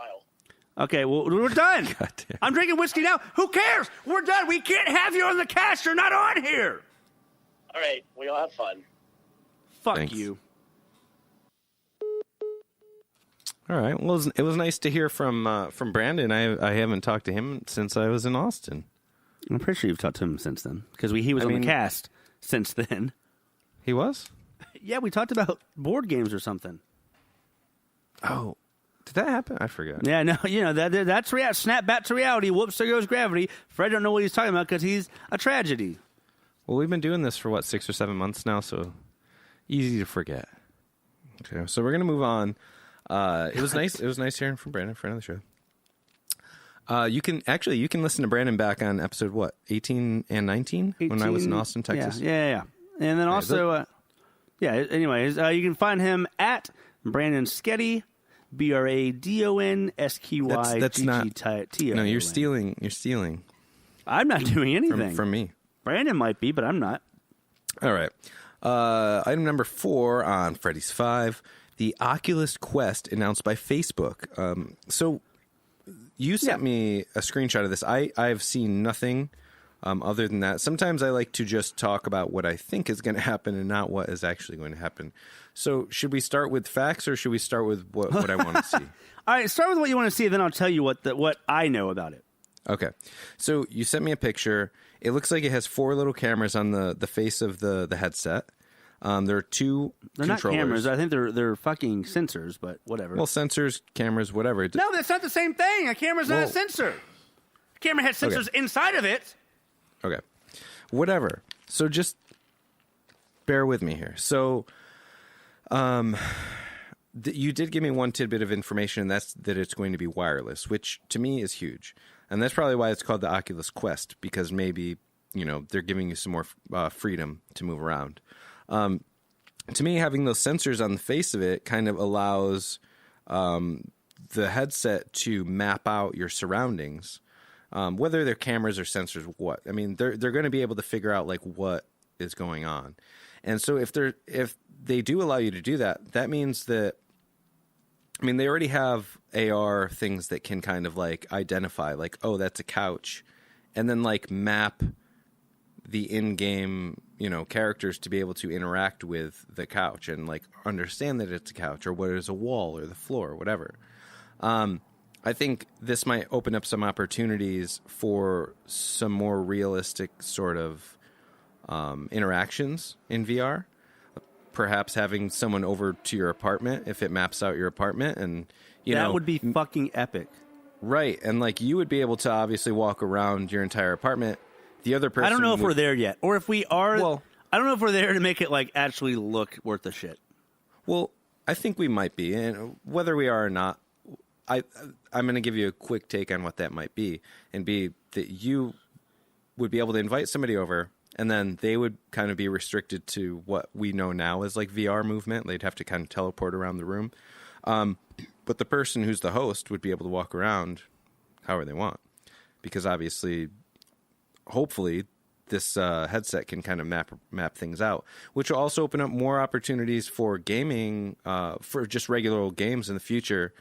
while. Okay, well, we're done. I'm drinking whiskey now. Who cares? We're done. We can't have you on the cast. You're not on here. All right, we all have fun. Fuck Thanks. you. All right. Well, it was nice to hear from Brandon. I haven't talked to him since I was in Austin. I'm pretty sure you've talked to him since then because he was on the cast since then. He was? Yeah, we talked about board games or something. Oh, did that happen? I forgot. Yeah, no, that's snap back to reality. Whoops, there goes gravity. Fred don't know what he's talking about because he's a tragedy. Well, we've been doing this for, 6 or 7 months now, so easy to forget. Okay, so we're going to move on. It was nice. It was nice hearing from Brandon, friend of the show. You can listen to Brandon back on episode, 18 and 19? When I was in Austin, Texas? Yeah. And then also, anyways, you can find him at Brandon Sketty, BRADONSQY. That's not. No, you're stealing. You're stealing. I'm not doing anything. From me. Brandon might be, but I'm not. All right. Item number 4 on Freddy's 5, the Oculus Quest announced by Facebook. So you sent me a screenshot of this. I've seen nothing other than that. Sometimes I like to just talk about what I think is going to happen and not what is actually going to happen. So should we start with facts or should we start with what I want to see? All right, start with what you want to see, then I'll tell you what I know about it. Okay. So you sent me a picture. It looks like it has 4 little cameras on the face of the headset. There are 2 They're controllers. not cameras. I think they're fucking sensors, but whatever. Well, sensors, cameras, whatever. No, that's not the same thing. A camera's not a sensor. A camera has sensors inside of it. Okay. Whatever. So just bear with me here. So you did give me one tidbit of information, and that's that it's going to be wireless, which to me is huge. And that's probably why it's called the Oculus Quest, because maybe, they're giving you some more freedom to move around. To me, having those sensors on the face of it kind of allows the headset to map out your surroundings, whether they're cameras or sensors. What I mean, they're going to be able to figure out what is going on, and so if they do allow you to do that, that means that. I mean, they already have AR things that can kind of identify, oh, that's a couch, and then map the in-game, characters to be able to interact with the couch and understand that it's a couch or what is a wall or the floor or whatever. I think this might open up some opportunities for some more realistic sort of interactions in VR. Perhaps having someone over to your apartment if it maps out your apartment, and that would be fucking epic, right? And you would be able to obviously walk around your entire apartment. The other person, I don't know if we're there yet, or if we are. Well, I don't know if we're there to make it actually look worth the shit. Well, I think we might be, and whether we are or not, I'm going to give you a quick take on what that might be, and be that you would be able to invite somebody over. And then they would kind of be restricted to what we know now as VR movement. They'd have to kind of teleport around the room. But the person who's the host would be able to walk around however they want. Because obviously, hopefully, this headset can kind of map things out. Which will also open up more opportunities for gaming, for just regular old games in the future.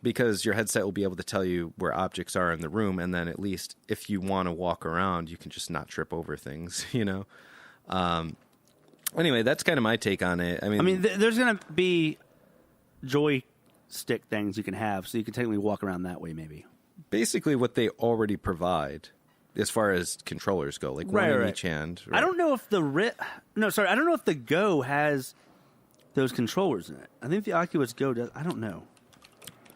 Because your headset will be able to tell you where objects are in the room, and then at least if you want to walk around, you can just not trip over things, Anyway, that's kind of my take on it. I mean, there's going to be joystick things you can have, so you can technically walk around that way, maybe. Basically, what they already provide, as far as controllers go, one in each hand. Right? I don't know if I don't know if the Go has those controllers in it. I think the Oculus Go does. I don't know.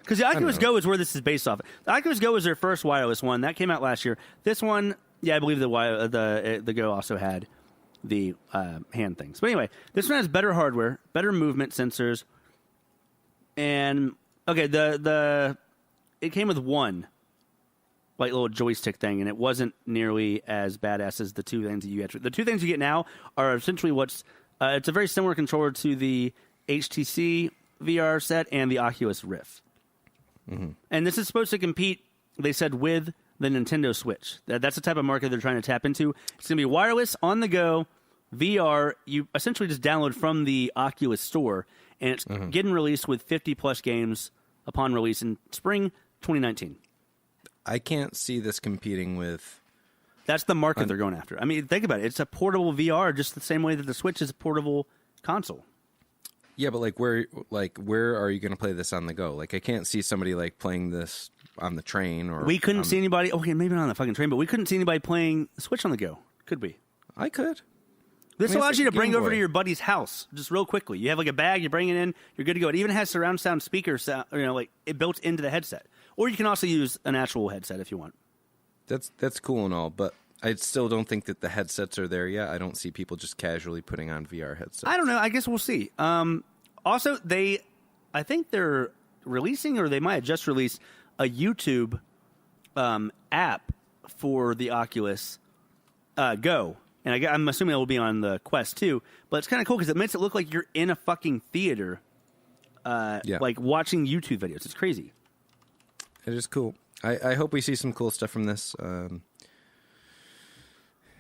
Because the Oculus Go is where this is based off. The Oculus Go is their first wireless one. That came out last year. This one, I believe the Go also had the hand things. But anyway, this one has better hardware, better movement sensors, and it came with one little joystick thing, and it wasn't nearly as badass as the 2 things that you get. The 2 things you get now are essentially it's a very similar controller to the HTC VR set and the Oculus Rift. Mm-hmm. And this is supposed to compete, they said, with the Nintendo Switch. That's the type of market they're trying to tap into. It's going to be wireless, on the go, VR. You essentially just download from the Oculus store, and it's getting released with 50-plus games upon release in spring 2019. I can't see this competing with... That's the market they're going after. I mean, think about it. It's a portable VR just the same way that the Switch is a portable console. Yeah, but where are you going to play this on the go? Like, I can't see somebody like playing this on the train or... We couldn't see anybody... Okay, maybe not on the fucking train, but we couldn't see anybody playing the Switch on the go. Could we? I could. This allows you to bring over to your buddy's house just real quickly. You have like a bag, you bring it in, you're good to go. It even has surround sound speakers, like it built into the headset. Or you can also use an actual headset if you want. That's cool and all, but I still don't think that the headsets are there yet. I don't see people just casually putting on VR headsets. I don't know. I guess we'll see. Also, I think they're releasing, or they might have just released, a YouTube app for the Oculus Go. And I'm assuming it will be on the Quest too. But it's kind of cool because it makes it look like you're in a fucking theater, like watching YouTube videos. It's crazy. It is cool. I hope we see some cool stuff from this.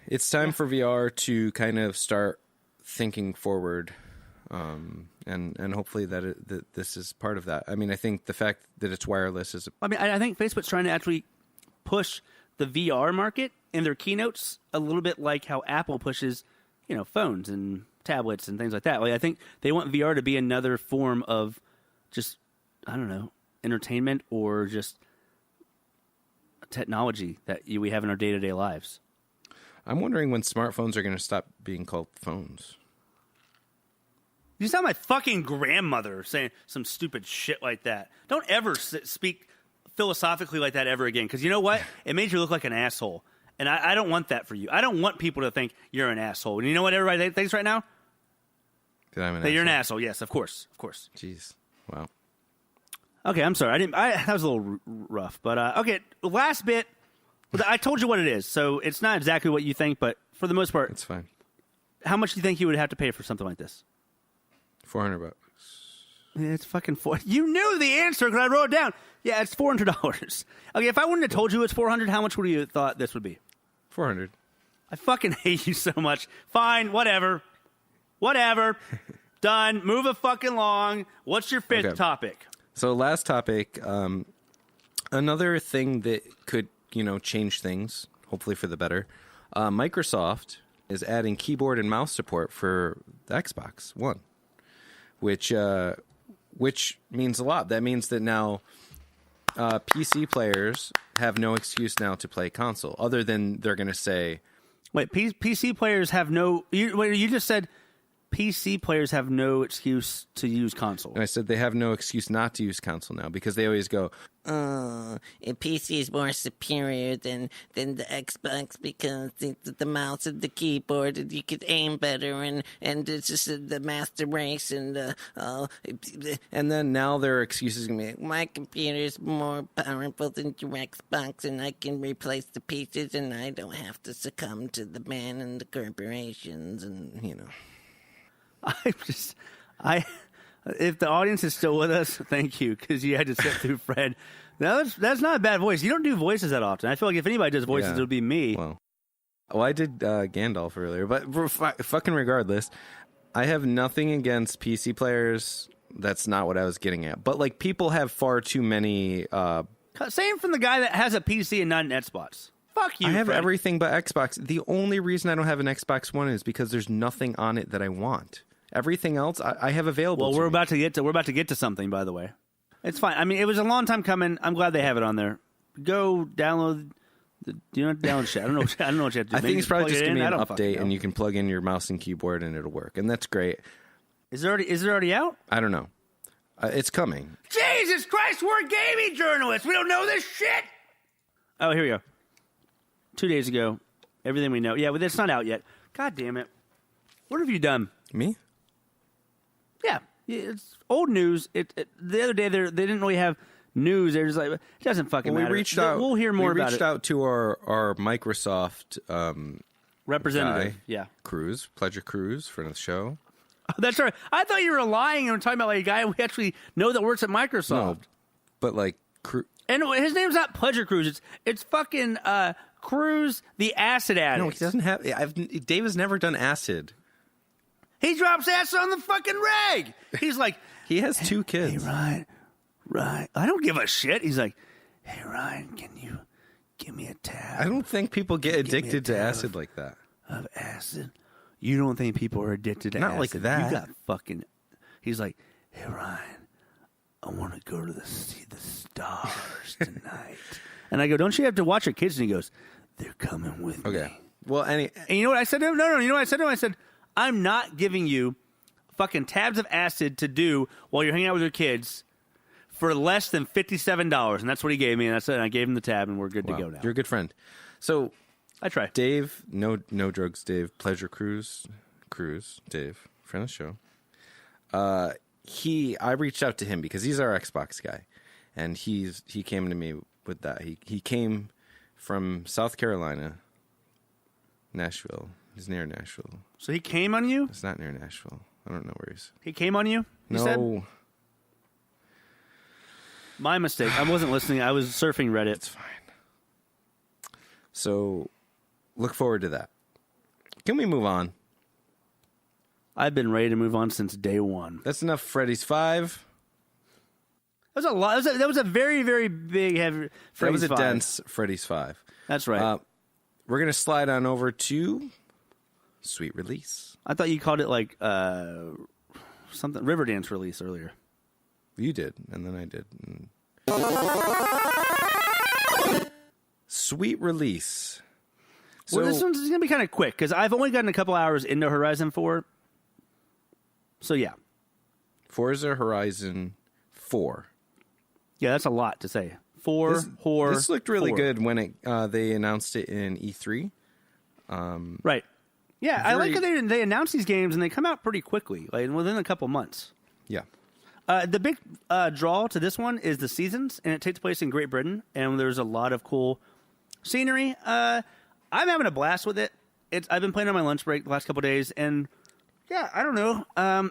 It's time for VR to kind of start thinking forward, and hopefully that this is part of that. I mean, I think the fact that it's wireless is... I mean, I think Facebook's trying to actually push the VR market in their keynotes a little bit like how Apple pushes, phones and tablets and things like that. Like, I think they want VR to be another form of just, I don't know, entertainment or just technology that we have in our day-to-day lives. I'm wondering when smartphones are going to stop being called phones. You sound like my fucking grandmother saying some stupid shit like that. Don't ever speak philosophically like that ever again, because you know what? It made you look like an asshole. And I don't want that for you. I don't want people to think you're an asshole. And you know what everybody thinks right now? That you're an asshole. Yes, of course. Of course. Jeez. Wow. Okay, I'm sorry. That was a little rough. But, okay, last bit. I told you what it is, so it's not exactly what you think, but for the most part... It's fine. How much do you think you would have to pay for something like this? $400. Yeah, it's fucking $400. You knew the answer because I wrote it down. Yeah, it's $400. Okay, if I wouldn't have told you it's $400, how much would you have thought this would be? $400. I fucking hate you so much. Fine, whatever. Done. Move it fucking along. What's your fifth topic? So last topic, another thing that could, change things, hopefully for the better. Microsoft is adding keyboard and mouse support for the Xbox One, which means a lot. That means that now PC players have no excuse now to play console, other than they're going to say... Wait, PC players have no... You just said PC players have no excuse to use console. I said they have no excuse not to use console now, because they always go, PC is more superior than the Xbox because the mouse and the keyboard, and you could aim better, and it's just the master race, and then now their excuses going to be, my computer is more powerful than your Xbox, and I can replace the pieces, and I don't have to succumb to the man and the corporations, and If the audience is still with us, thank you, because you had to sit through Fred. That's not a bad voice. You don't do voices that often. I feel like if anybody does voices, it would be me. Well, I did Gandalf earlier, but fucking regardless, I have nothing against PC players. That's not what I was getting at. But, people have far too many... Same from the guy that has a PC and not an Xbox. Fuck you, I have Fred. everything but Xbox. The only reason I don't have an Xbox One is because there's nothing on it that I want. Everything else I have available. Well, we're about to get to something, by the way. It's fine. I mean, it was a long time coming. I'm glad they have it on there. Go download. Do you not download shit? I don't know what you have to do. I think it's probably just gonna be an update, and know. you can plug in your mouse and keyboard, and it'll work, and that's great. Is it already out? I don't know. It's coming. Jesus Christ, we're gaming journalists. We don't know this shit. Oh, here we go. 2 days ago, everything we know. Yeah, but it's not out yet. God damn it. What have you done? Me? Yeah, it's old news. The other day they didn't really have news. They're just like, it doesn't fucking matter. We reached out. We'll hear more about it. We reached out to our Microsoft representative. Guy, Cruz, Pleasure Cruz, friend of the show. Oh, that's right. I thought you were lying and talking about a guy we actually know that works at Microsoft. No, but and his name's not Pleasure Cruz. It's fucking Cruz, the acid addict. No, he doesn't have. Dave has never done acid. He drops acid on the fucking reg. He's like, he has two kids. Hey, Ryan, I don't give a shit. He's like, hey, Ryan, can you give me a tab? I don't think people get addicted to acid like that. Of acid? You don't think people are addicted to acid? Not like that. You got fucking... He's like, hey, Ryan, I want to go to see the stars tonight. And I go, don't you have to watch your kids? And he goes, they're coming with me. Okay. Well, And you know what I said to him? No. You know what I said to him? I said, I'm not giving you fucking tabs of acid to do while you're hanging out with your kids for less than $57. And that's what he gave me. And that's it. And I gave him the tab, and we're good to go now. You're a good friend. So I try. Dave, no drugs, Dave. Pleasure Cruise, Dave, friend of the show. I reached out to him because he's our Xbox guy, and he came to me with that. He came from South Carolina, Nashville. He's near Nashville. So he came on you? It's not near Nashville. I don't know where he's. He came on you? You No. said? My mistake. I wasn't listening. I was surfing Reddit. It's fine. So, look forward to that. Can we move on? I've been ready to move on since day one. That's enough Freddy's 5. That was a lot. That was a very, very big, heavy. That was a 5. dense Freddy's 5. That's right. We're going to slide on over to Sweet Release. I thought you called it like something Riverdance release earlier. You did, and then I did. Sweet Release. So, Well, this one's going to be kind of quick because I've only gotten a couple hours into Horizon 4. So, yeah. Forza Horizon 4. Yeah, that's a lot to say. This looked really 4. good when they announced it in E3. Right. Yeah, I like how they announce these games and they come out pretty quickly, like within a couple months. Yeah. The big draw to this one is the seasons, and it takes place in Great Britain, and there's a lot of cool scenery. I'm having a blast with it. I've been playing on my lunch break the last couple of days, and yeah, I don't know.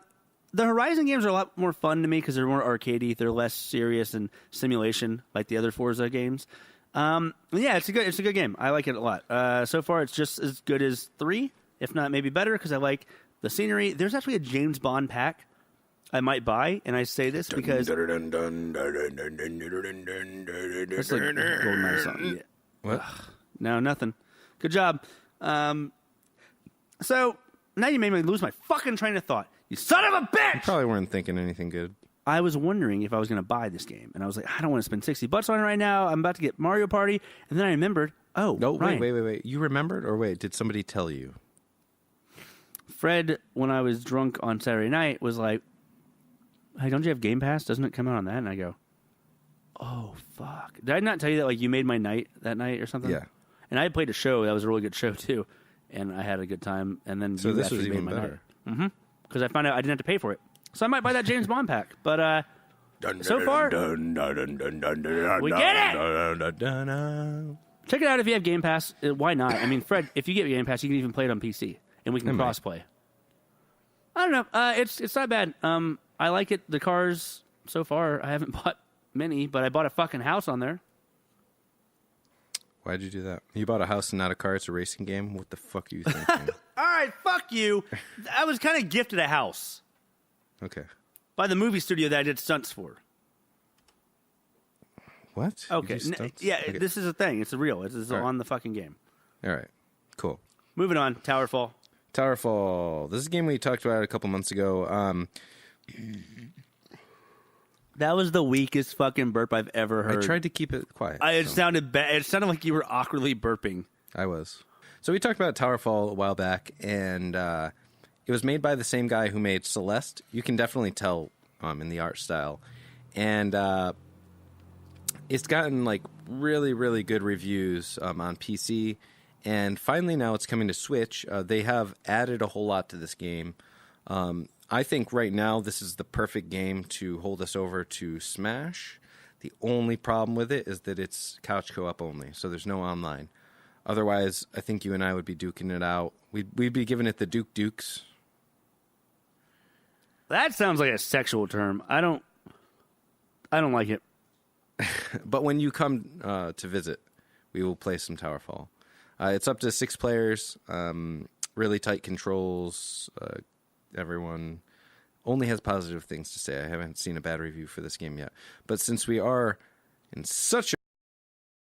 The Horizon games are a lot more fun to me because they're more arcadey. They're less serious and simulation like the other Forza games. Yeah, it's a good game. I like it a lot. So far, it's just as good as 3, if not maybe better, because I like the scenery. There's actually a James Bond pack I might buy, and I say this because that's like GoldenEye song. Yeah. What? No, nothing. Good job. So now you made me lose my fucking train of thought. You son of a bitch! Probably weren't thinking anything good. I was wondering if I was going to buy this game, and I was like, I don't want to spend $60 on it right now. I'm about to get Mario Party, and then I remembered. Oh, No, Ryan, wait. You remembered, or wait, did somebody tell you? Fred, when I was drunk on Saturday night, was like, hey, don't you have Game Pass? Doesn't it come out on that? And I go, oh, fuck. Did I not tell you that, like, you made my night that night or something? Yeah. And I had played a show. That was a really good show, too. And I had a good time. And then So you this actually was even made my better. night. Mm-hmm. Because I found out I didn't have to pay for it. So I might buy that James Bond pack. But so far, we get it! Check it out if you have Game Pass. Why not? I mean, Fred, if you get Game Pass, you can even play it on PC. And we can cross-play. I don't know. It's not bad. I like it. The cars, so far, I haven't bought many, but I bought a fucking house on there. Why'd you do that? You bought a house and not a car. It's a racing game. What the fuck are you thinking? All right, fuck you. I was kind of gifted a house Okay. by the movie studio that I did stunts for. What? You Okay. do stunts? Yeah, Okay. this is a thing. It's real. It's All right. on the fucking game. All right. Cool. Moving on. Towerfall. Towerfall. This is a game we talked about a couple months ago. That was the weakest fucking burp I've ever heard. I tried to keep it quiet. It so sounded bad. It sounded like you were awkwardly burping. I was. So we talked about Towerfall a while back, and it was made by the same guy who made Celeste. You can definitely tell in the art style. And it's gotten like really, really good reviews on PC. And finally now it's coming to Switch. They have added a whole lot to this game. I think right now this is the perfect game to hold us over to Smash. The only problem with it is that it's couch co-op only, so there's no online. Otherwise, I think you and I would be duking it out. We'd be giving it the Dukes. That sounds like a sexual term. I don't like it. But when you come to visit, we will play some Towerfall. It's up to 6 players, really tight controls, everyone. only has positive things to say. I haven't seen a bad review for this game yet. But since we are in such